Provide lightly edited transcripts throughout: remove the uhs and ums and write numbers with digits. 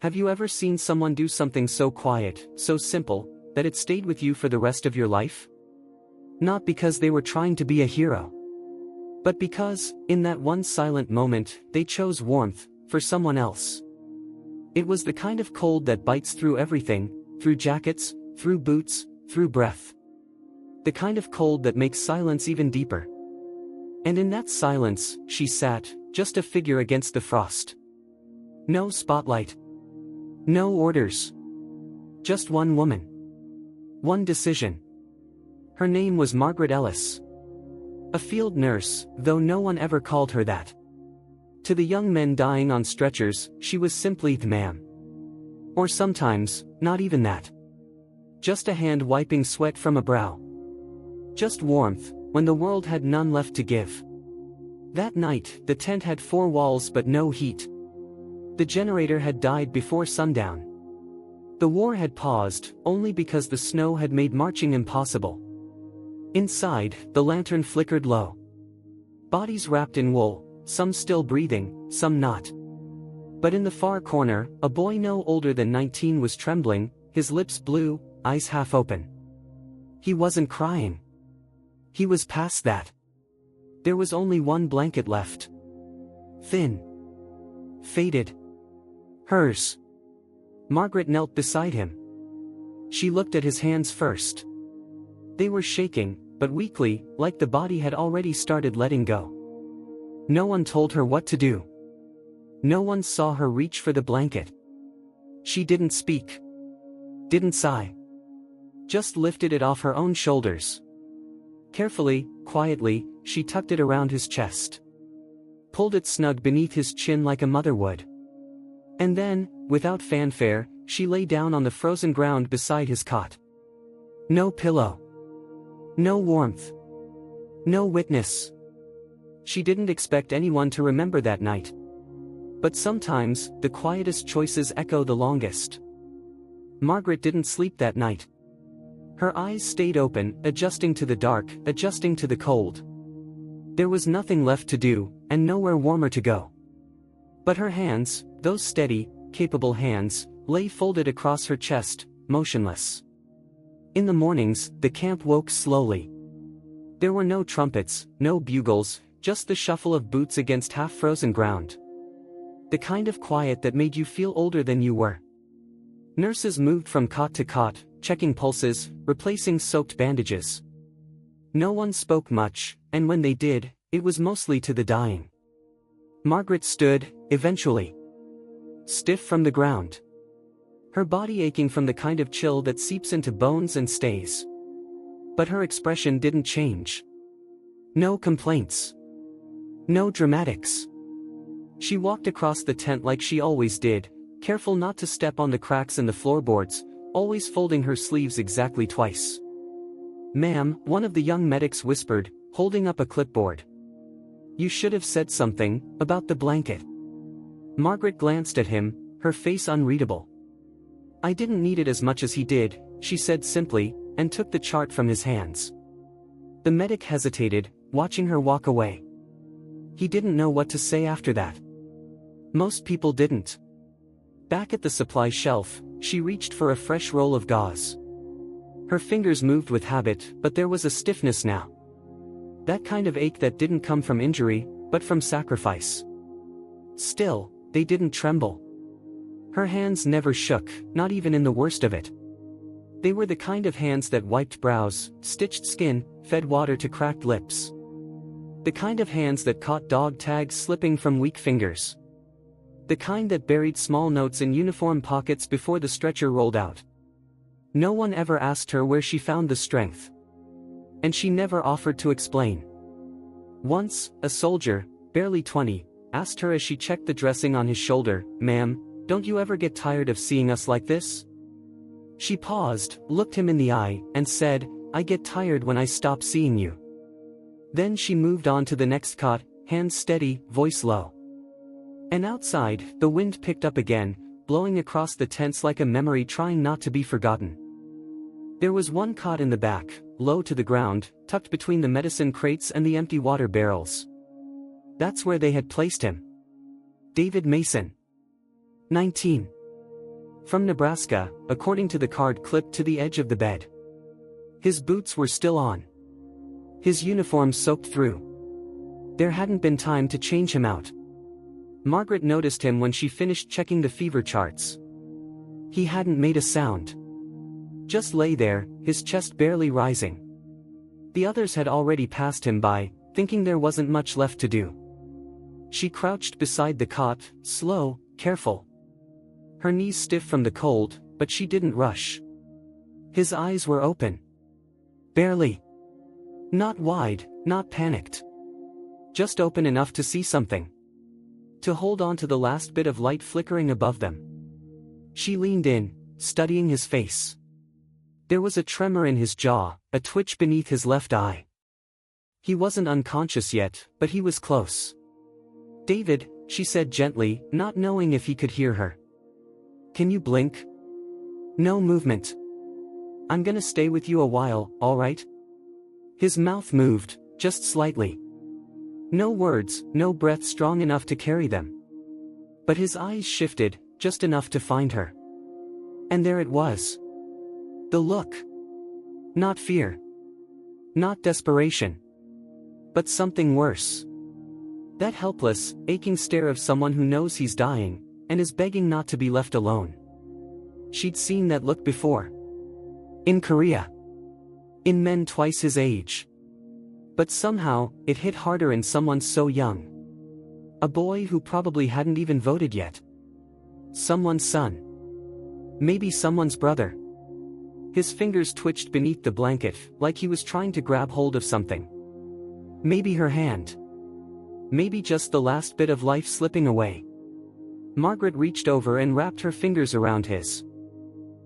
Have you ever seen someone do something so quiet, so simple, that it stayed with you for the rest of your life? Not because they were trying to be a hero, but because, in that one silent moment, they chose warmth for someone else. It was the kind of cold that bites through everything, through jackets, through boots, through breath. The kind of cold that makes silence even deeper. And in that silence, she sat, just a figure against the frost. No spotlight. No orders. Just one woman. One decision. Her name was Margaret Ellis. A field nurse, though no one ever called her that. To the young men dying on stretchers, she was simply the ma'am. Or sometimes, not even that. Just a hand wiping sweat from a brow. Just warmth, when the world had none left to give. That night, the tent had 4 walls but no heat. The generator had died before sundown. The war had paused, only because the snow had made marching impossible. Inside, the lantern flickered low. Bodies wrapped in wool, some still breathing, some not. But in the far corner, a boy no older than 19 was trembling, his lips blue, eyes half open. He wasn't crying. He was past that. There was only one blanket left. Thin. Faded. Hers. Margaret knelt beside him. She looked at his hands first. They were shaking, but weakly, like the body had already started letting go. No one told her what to do. No one saw her reach for the blanket. She didn't speak. Didn't sigh. Just lifted it off her own shoulders. Carefully, quietly, she tucked it around his chest. Pulled it snug beneath his chin like a mother would. And then, without fanfare, she lay down on the frozen ground beside his cot. No pillow. No warmth. No witness. She didn't expect anyone to remember that night. But sometimes, the quietest choices echo the longest. Margaret didn't sleep that night. Her eyes stayed open, adjusting to the dark, adjusting to the cold. There was nothing left to do, and nowhere warmer to go. But her hands, those steady, capable hands, lay folded across her chest, motionless. In the mornings, the camp woke slowly. There were no trumpets, no bugles, just the shuffle of boots against half-frozen ground. The kind of quiet that made you feel older than you were. Nurses moved from cot to cot, checking pulses, replacing soaked bandages. No one spoke much, and when they did, it was mostly to the dying. Margaret stood, eventually. Stiff from the ground. Her body aching from the kind of chill that seeps into bones and stays. But her expression didn't change. No complaints. No dramatics. She walked across the tent like she always did, careful not to step on the cracks in the floorboards, always folding her sleeves exactly twice. "Ma'am," one of the young medics whispered, holding up a clipboard. "You should have said something about the blanket." Margaret glanced at him, her face unreadable. "I didn't need it as much as he did," she said simply, and took the chart from his hands. The medic hesitated, watching her walk away. He didn't know what to say after that. Most people didn't. Back at the supply shelf, she reached for a fresh roll of gauze. Her fingers moved with habit, but there was a stiffness now. That kind of ache that didn't come from injury, but from sacrifice. Still, they didn't tremble. Her hands never shook, not even in the worst of it. They were the kind of hands that wiped brows, stitched skin, fed water to cracked lips. The kind of hands that caught dog tags slipping from weak fingers. The kind that buried small notes in uniform pockets before the stretcher rolled out. No one ever asked her where she found the strength. And she never offered to explain. Once, a soldier, barely 20, asked her as she checked the dressing on his shoulder, "Ma'am, don't you ever get tired of seeing us like this?" She paused, looked him in the eye, and said, "I get tired when I stop seeing you." Then she moved on to the next cot, hands steady, voice low. And outside, the wind picked up again, blowing across the tents like a memory trying not to be forgotten. There was one cot in the back, low to the ground, tucked between the medicine crates and the empty water barrels. That's where they had placed him. David Mason. 19. From Nebraska, according to the card clipped to the edge of the bed. His boots were still on. His uniform soaked through. There hadn't been time to change him out. Margaret noticed him when she finished checking the fever charts. He hadn't made a sound. Just lay there, his chest barely rising. The others had already passed him by, thinking there wasn't much left to do. She crouched beside the cot, slow, careful. Her knees stiff from the cold, but she didn't rush. His eyes were open. Barely. Not wide, not panicked. Just open enough to see something. To hold on to the last bit of light flickering above them. She leaned in, studying his face. There was a tremor in his jaw, a twitch beneath his left eye. He wasn't unconscious yet, but he was close. "David," she said gently, not knowing if he could hear her. "Can you blink?" "No movement." "I'm gonna stay with you a while, all right?" His mouth moved, just slightly. No words, no breath strong enough to carry them. But his eyes shifted, just enough to find her. And there it was. The look. Not fear. Not desperation. But something worse. That helpless, aching stare of someone who knows he's dying, and is begging not to be left alone. She'd seen that look before. In Korea. In men twice his age. But somehow, it hit harder in someone so young. A boy who probably hadn't even voted yet. Someone's son. Maybe someone's brother. His fingers twitched beneath the blanket, like he was trying to grab hold of something. Maybe her hand. Maybe just the last bit of life slipping away. Margaret reached over and wrapped her fingers around his.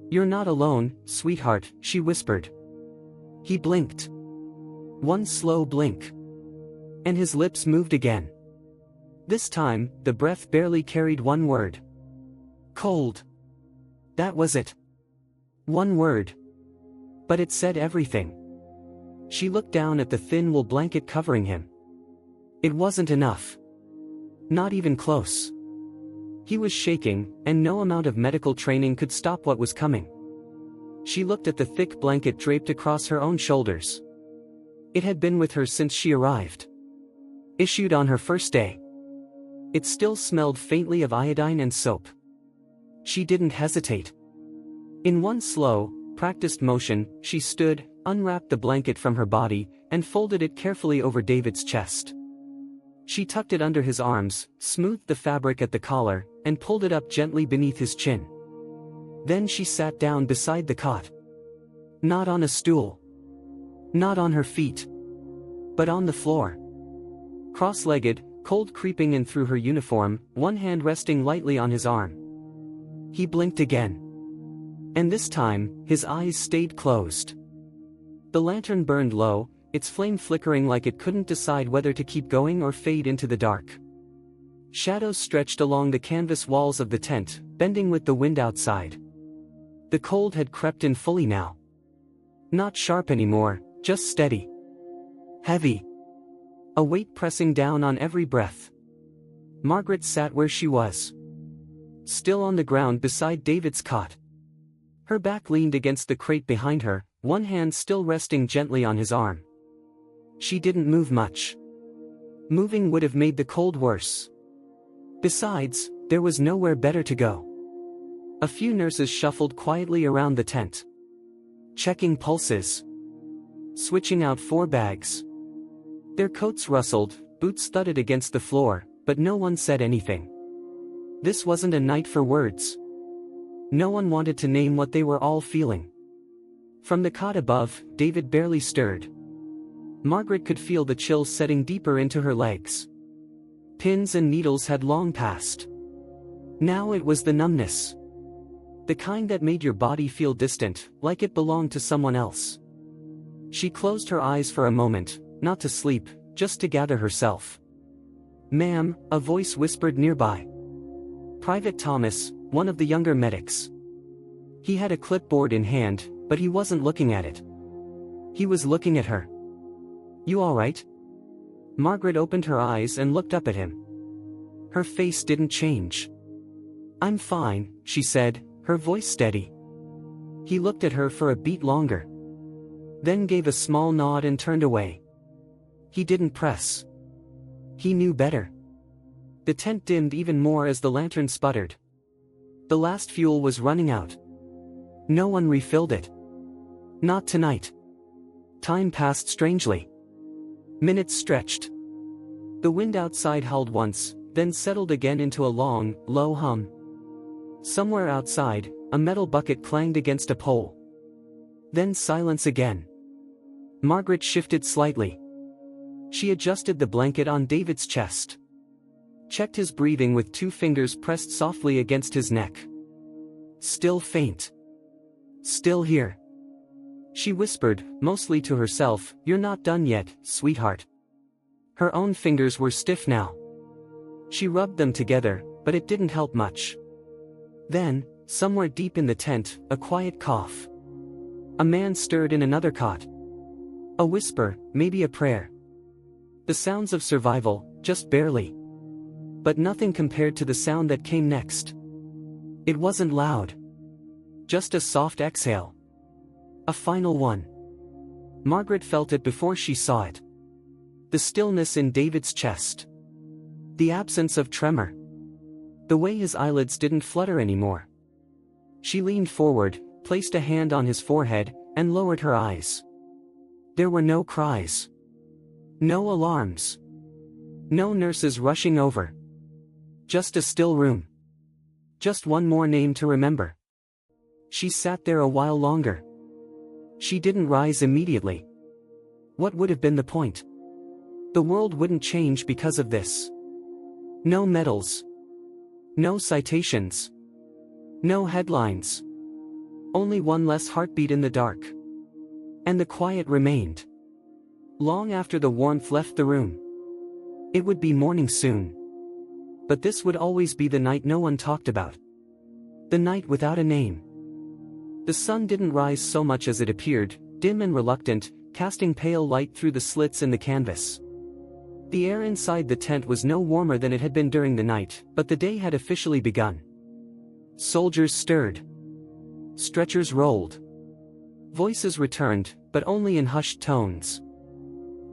"You're not alone, sweetheart," she whispered. He blinked. One slow blink. And his lips moved again. This time, the breath barely carried one word. Cold. That was it. One word. But it said everything. She looked down at the thin wool blanket covering him. It wasn't enough. Not even close. He was shaking, and no amount of medical training could stop what was coming. She looked at the thick blanket draped across her own shoulders. It had been with her since she arrived. Issued on her first day. It still smelled faintly of iodine and soap. She didn't hesitate. In one slow, practiced motion, she stood, unwrapped the blanket from her body, and folded it carefully over David's chest. She tucked it under his arms, smoothed the fabric at the collar, and pulled it up gently beneath his chin. Then she sat down beside the cot. Not on a stool. Not on her feet. But on the floor. Cross-legged, cold creeping in through her uniform, one hand resting lightly on his arm. He blinked again. And this time, his eyes stayed closed. The lantern burned low, its flame flickering like it couldn't decide whether to keep going or fade into the dark. Shadows stretched along the canvas walls of the tent, bending with the wind outside. The cold had crept in fully now. Not sharp anymore, just steady. Heavy. A weight pressing down on every breath. Margaret sat where she was. Still on the ground beside David's cot. Her back leaned against the crate behind her, one hand still resting gently on his arm. She didn't move much. Moving would have made the cold worse. Besides, there was nowhere better to go. A few nurses shuffled quietly around the tent. Checking pulses. Switching out 4 bags. Their coats rustled, boots thudded against the floor, but no one said anything. This wasn't a night for words. No one wanted to name what they were all feeling. From the cot above, David barely stirred. Margaret could feel the chills setting deeper into her legs. Pins and needles had long passed. Now it was the numbness. The kind that made your body feel distant, like it belonged to someone else. She closed her eyes for a moment, not to sleep, just to gather herself. "Ma'am," a voice whispered nearby. Private Thomas, one of the younger medics. He had a clipboard in hand, but he wasn't looking at it. He was looking at her. "You all right?" Margaret opened her eyes and looked up at him. Her face didn't change. "I'm fine," she said, her voice steady. He looked at her for a beat longer, then gave a small nod and turned away. He didn't press. He knew better. The tent dimmed even more as the lantern sputtered. The last fuel was running out. No one refilled it. Not tonight. Time passed strangely. Minutes stretched. The wind outside howled once, then settled again into a long, low hum. Somewhere outside, a metal bucket clanged against a pole. Then silence again. Margaret shifted slightly. She adjusted the blanket on David's chest. Checked his breathing with 2 fingers pressed softly against his neck. Still faint. Still here. She whispered, mostly to herself, "You're not done yet, sweetheart." Her own fingers were stiff now. She rubbed them together, but it didn't help much. Then, somewhere deep in the tent, a quiet cough. A man stirred in another cot. A whisper, maybe a prayer. The sounds of survival, just barely. But nothing compared to the sound that came next. It wasn't loud. Just a soft exhale. A final one. Margaret felt it before she saw it. The stillness in David's chest. The absence of tremor. The way his eyelids didn't flutter anymore. She leaned forward, placed a hand on his forehead, and lowered her eyes. There were no cries. No alarms. No nurses rushing over. Just a still room. Just one more name to remember. She sat there a while longer. She didn't rise immediately. What would have been the point? The world wouldn't change because of this. No medals. No citations. No headlines. Only one less heartbeat in the dark. And the quiet remained. Long after the warmth left the room. It would be morning soon. But this would always be the night no one talked about. The night without a name. The sun didn't rise so much as it appeared, dim and reluctant, casting pale light through the slits in the canvas. The air inside the tent was no warmer than it had been during the night, but the day had officially begun. Soldiers stirred. Stretchers rolled. Voices returned, but only in hushed tones.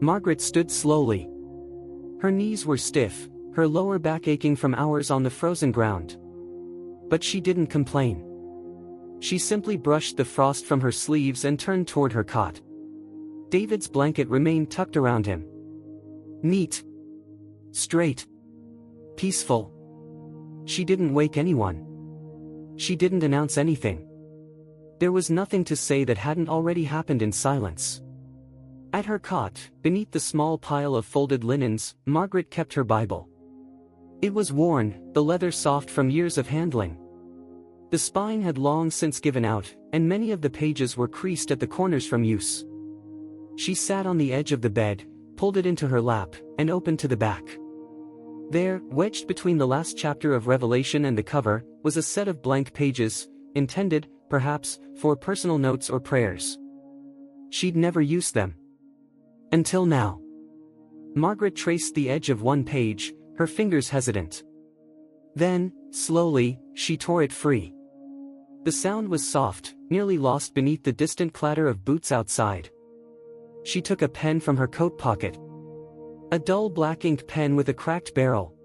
Margaret stood slowly. Her knees were stiff, her lower back aching from hours on the frozen ground. But she didn't complain. She simply brushed the frost from her sleeves and turned toward her cot. David's blanket remained tucked around him. Neat. Straight. Peaceful. She didn't wake anyone. She didn't announce anything. There was nothing to say that hadn't already happened in silence. At her cot, beneath the small pile of folded linens, Margaret kept her Bible. It was worn, the leather soft from years of handling. The spine had long since given out, and many of the pages were creased at the corners from use. She sat on the edge of the bed, pulled it into her lap, and opened to the back. There, wedged between the last chapter of Revelation and the cover, was a set of blank pages, intended, perhaps, for personal notes or prayers. She'd never used them. Until now. Margaret traced the edge of one page, her fingers hesitant. Then, slowly, she tore it free. The sound was soft, nearly lost beneath the distant clatter of boots outside. She took a pen from her coat pocket. A dull black ink pen with a cracked barrel.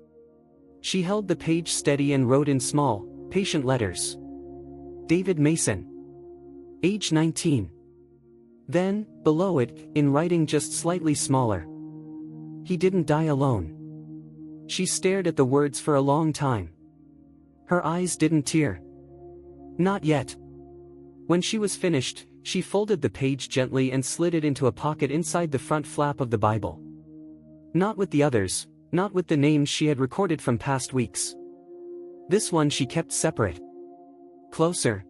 She held the page steady and wrote in small, patient letters. David Mason. Age 19. Then, below it, in writing just slightly smaller. He didn't die alone. She stared at the words for a long time. Her eyes didn't tear. Not yet. When she was finished, she folded the page gently and slid it into a pocket inside the front flap of the Bible. Not with the others, not with the names she had recorded from past weeks. This one she kept separate. Closer.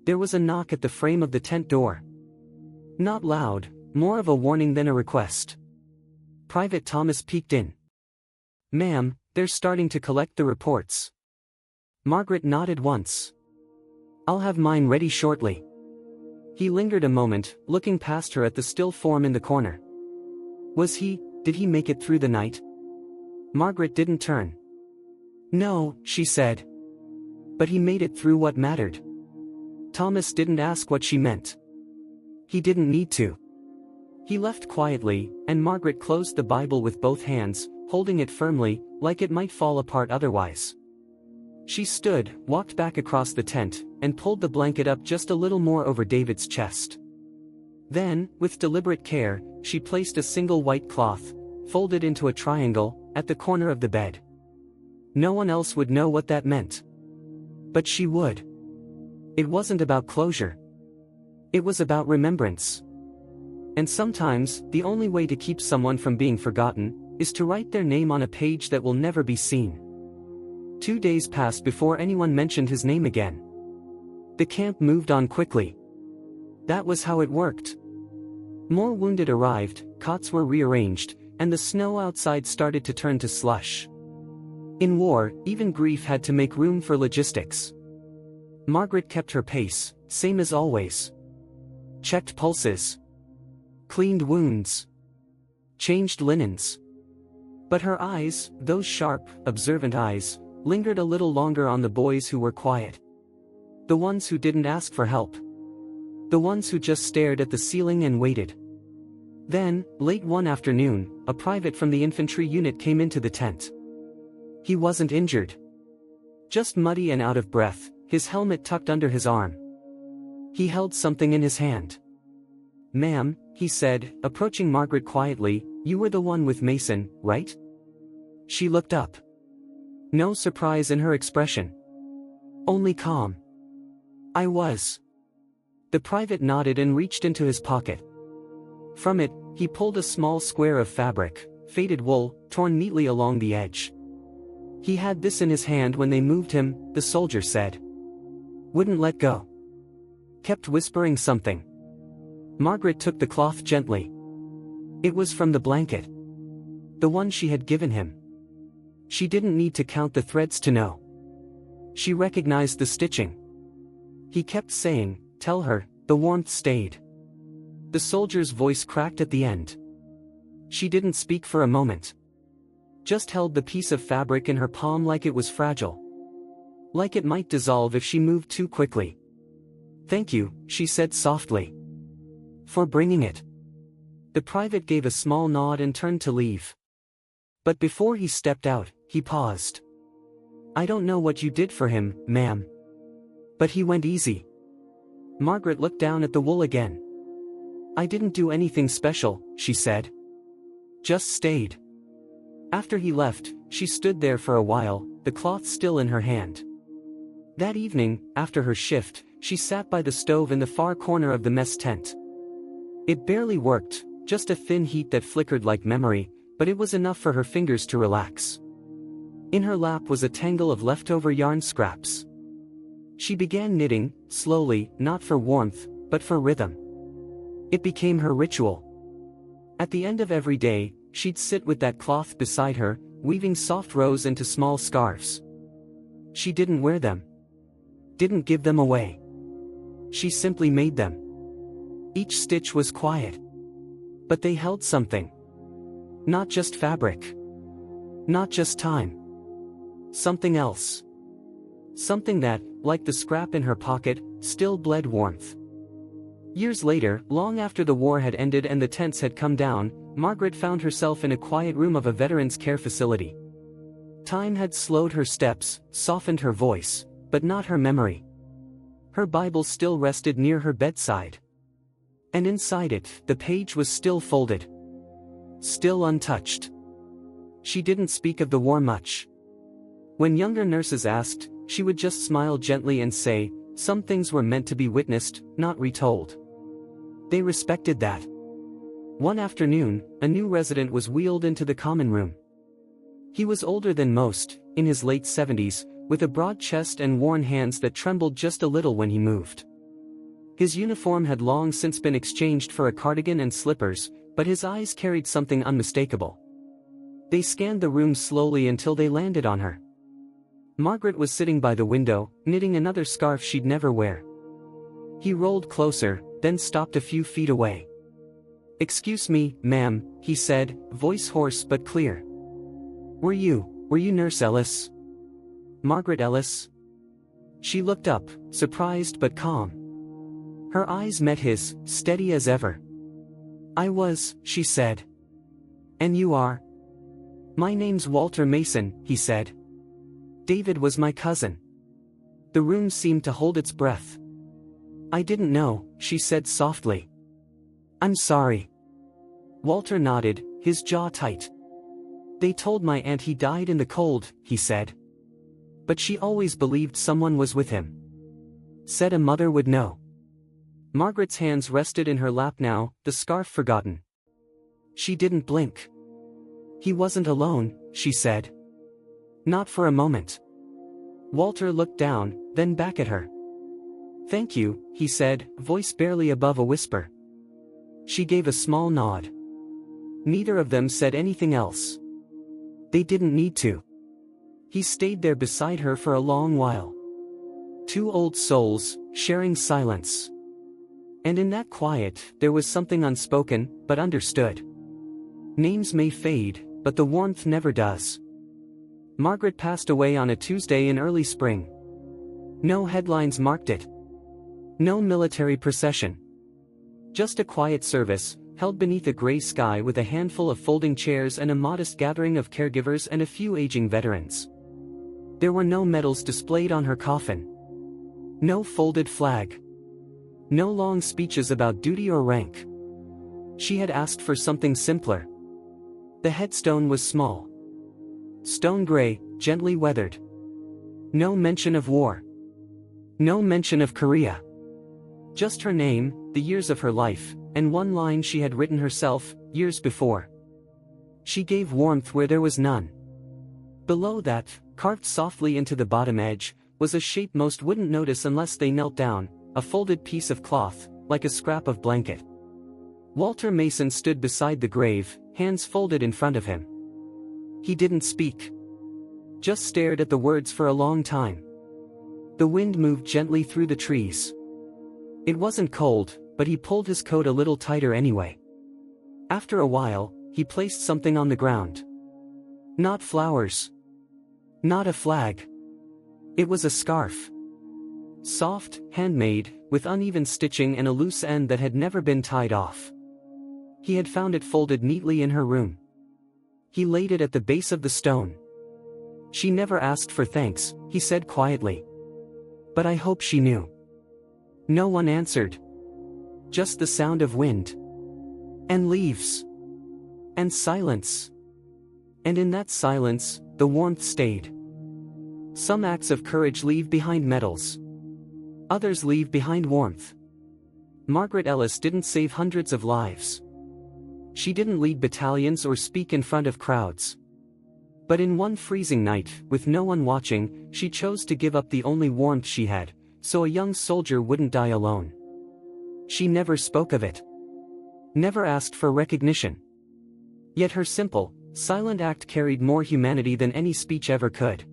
There was a knock at the frame of the tent door. Not loud, more of a warning than a request. Private Thomas peeked in. "Ma'am, they're starting to collect the reports." Margaret nodded once. "I'll have mine ready shortly." He lingered a moment, looking past her at the still form in the corner. Did he make it through the night? Margaret didn't turn. "No," she said. But he made it through what mattered. Thomas didn't ask what she meant. He didn't need to. He left quietly, and Margaret closed the Bible with both hands, holding it firmly, like it might fall apart otherwise. She stood, walked back across the tent, and pulled the blanket up just a little more over David's chest. Then, with deliberate care, she placed a single white cloth, folded into a triangle, at the corner of the bed. No one else would know what that meant. But she would. It wasn't about closure. It was about remembrance. And sometimes, the only way to keep someone from being forgotten, is to write their name on a page that will never be seen. 2 days passed before anyone mentioned his name again. The camp moved on quickly. That was how it worked. More wounded arrived, cots were rearranged, and the snow outside started to turn to slush. In war, even grief had to make room for logistics. Margaret kept her pace, same as always. Checked pulses. Cleaned wounds. Changed linens. But her eyes, those sharp, observant eyes, lingered a little longer on the boys who were quiet. The ones who didn't ask for help. The ones who just stared at the ceiling and waited. Then, late one afternoon, a private from the infantry unit came into the tent. He wasn't injured. Just muddy and out of breath, his helmet tucked under his arm. He held something in his hand. "Ma'am," he said, approaching Margaret quietly, "you were the one with Mason, right?" She looked up. No surprise in her expression. Only calm. "I was." The private nodded and reached into his pocket. From it, he pulled a small square of fabric, faded wool, torn neatly along the edge. He had this in his hand when they moved him, the soldier said. Wouldn't let go. Kept whispering something. Margaret took the cloth gently. It was from the blanket. The one she had given him. She didn't need to count the threads to know. She recognized the stitching. He kept saying, "Tell her," the warmth stayed. The soldier's voice cracked at the end. She didn't speak for a moment. Just held the piece of fabric in her palm like it was fragile. Like it might dissolve if she moved too quickly. "Thank you," she said softly. "For bringing it." The private gave a small nod and turned to leave. But before he stepped out, he paused. "I don't know what you did for him, ma'am. But he went easy." Margaret looked down at the wool again. "I didn't do anything special," she said. "Just stayed." After he left, she stood there for a while, the cloth still in her hand. That evening, after her shift, she sat by the stove in the far corner of the mess tent. It barely worked, just a thin heat that flickered like memory, but it was enough for her fingers to relax. In her lap was a tangle of leftover yarn scraps. She began knitting, slowly, not for warmth, but for rhythm. It became her ritual. At the end of every day, she'd sit with that cloth beside her, weaving soft rows into small scarves. She didn't wear them. Didn't give them away. She simply made them. Each stitch was quiet. But they held something. Not just fabric. Not just time. Something else. Something that, like the scrap in her pocket, still bled warmth. Years later, long after the war had ended and the tents had come down, Margaret found herself in a quiet room of a veterans' care facility. Time had slowed her steps, softened her voice, but not her memory. Her Bible still rested near her bedside. And inside it, the page was still folded. Still untouched. She didn't speak of the war much. When younger nurses asked, she would just smile gently and say, some things were meant to be witnessed, not retold. They respected that. One afternoon, a new resident was wheeled into the common room. He was older than most, in his late 70s, with a broad chest and worn hands that trembled just a little when he moved. His uniform had long since been exchanged for a cardigan and slippers, but his eyes carried something unmistakable. They scanned the room slowly until they landed on her. Margaret was sitting by the window, knitting another scarf she'd never wear. He rolled closer, then stopped a few feet away. "Excuse me, ma'am," he said, voice hoarse but clear. Were you Nurse Ellis? Margaret Ellis?" She looked up, surprised but calm. Her eyes met his, steady as ever. "I was," she said. "And you are?" "My name's Walter Mason," he said. "David was my cousin." The room seemed to hold its breath. "I didn't know," she said softly. "I'm sorry." Walter nodded, his jaw tight. "They told my aunt he died in the cold," he said. "But she always believed someone was with him. Said a mother would know." Margaret's hands rested in her lap now, the scarf forgotten. She didn't blink. "He wasn't alone," she said. "Not for a moment." Walter looked down, then back at her. "Thank you," he said, voice barely above a whisper. She gave a small nod. Neither of them said anything else. They didn't need to. He stayed there beside her for a long while. Two old souls, sharing silence. And in that quiet, there was something unspoken, but understood. Names may fade, but the warmth never does. Margaret passed away on a Tuesday in early spring. No headlines marked it. No military procession. Just a quiet service, held beneath a gray sky with a handful of folding chairs and a modest gathering of caregivers and a few aging veterans. There were no medals displayed on her coffin. No folded flag. No long speeches about duty or rank. She had asked for something simpler. The headstone was small. Stone gray, gently weathered. No mention of war. No mention of Korea. Just her name, the years of her life, and one line she had written herself, years before. She gave warmth where there was none. Below that, carved softly into the bottom edge, was a shape most wouldn't notice unless they knelt down, a folded piece of cloth, like a scrap of blanket. Walter Mason stood beside the grave, hands folded in front of him. He didn't speak. Just stared at the words for a long time. The wind moved gently through the trees. It wasn't cold, but he pulled his coat a little tighter anyway. After a while, he placed something on the ground. Not flowers. Not a flag. It was a scarf. Soft, handmade, with uneven stitching and a loose end that had never been tied off. He had found it folded neatly in her room. He laid it at the base of the stone. "She never asked for thanks," he said quietly. "But I hope she knew." No one answered. Just the sound of wind. And leaves. And silence. And in that silence, the warmth stayed. Some acts of courage leave behind medals. Others leave behind warmth. Margaret Ellis didn't save hundreds of lives. She didn't lead battalions or speak in front of crowds. But in one freezing night, with no one watching, she chose to give up the only warmth she had, so a young soldier wouldn't die alone. She never spoke of it. Never asked for recognition. Yet her simple, silent act carried more humanity than any speech ever could.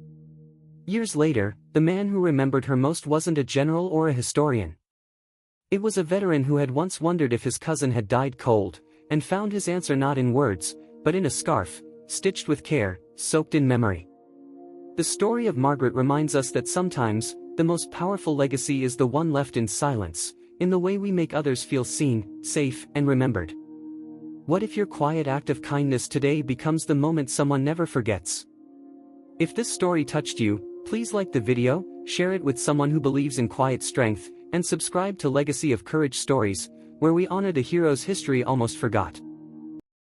Years later, the man who remembered her most wasn't a general or a historian. It was a veteran who had once wondered if his cousin had died cold, and found his answer not in words, but in a scarf, stitched with care, soaked in memory. The story of Margaret reminds us that sometimes, the most powerful legacy is the one left in silence, in the way we make others feel seen, safe, and remembered. What if your quiet act of kindness today becomes the moment someone never forgets? If this story touched you, please like the video, share it with someone who believes in quiet strength, and subscribe to Legacy of Courage Stories, where we honor the heroes history almost forgot.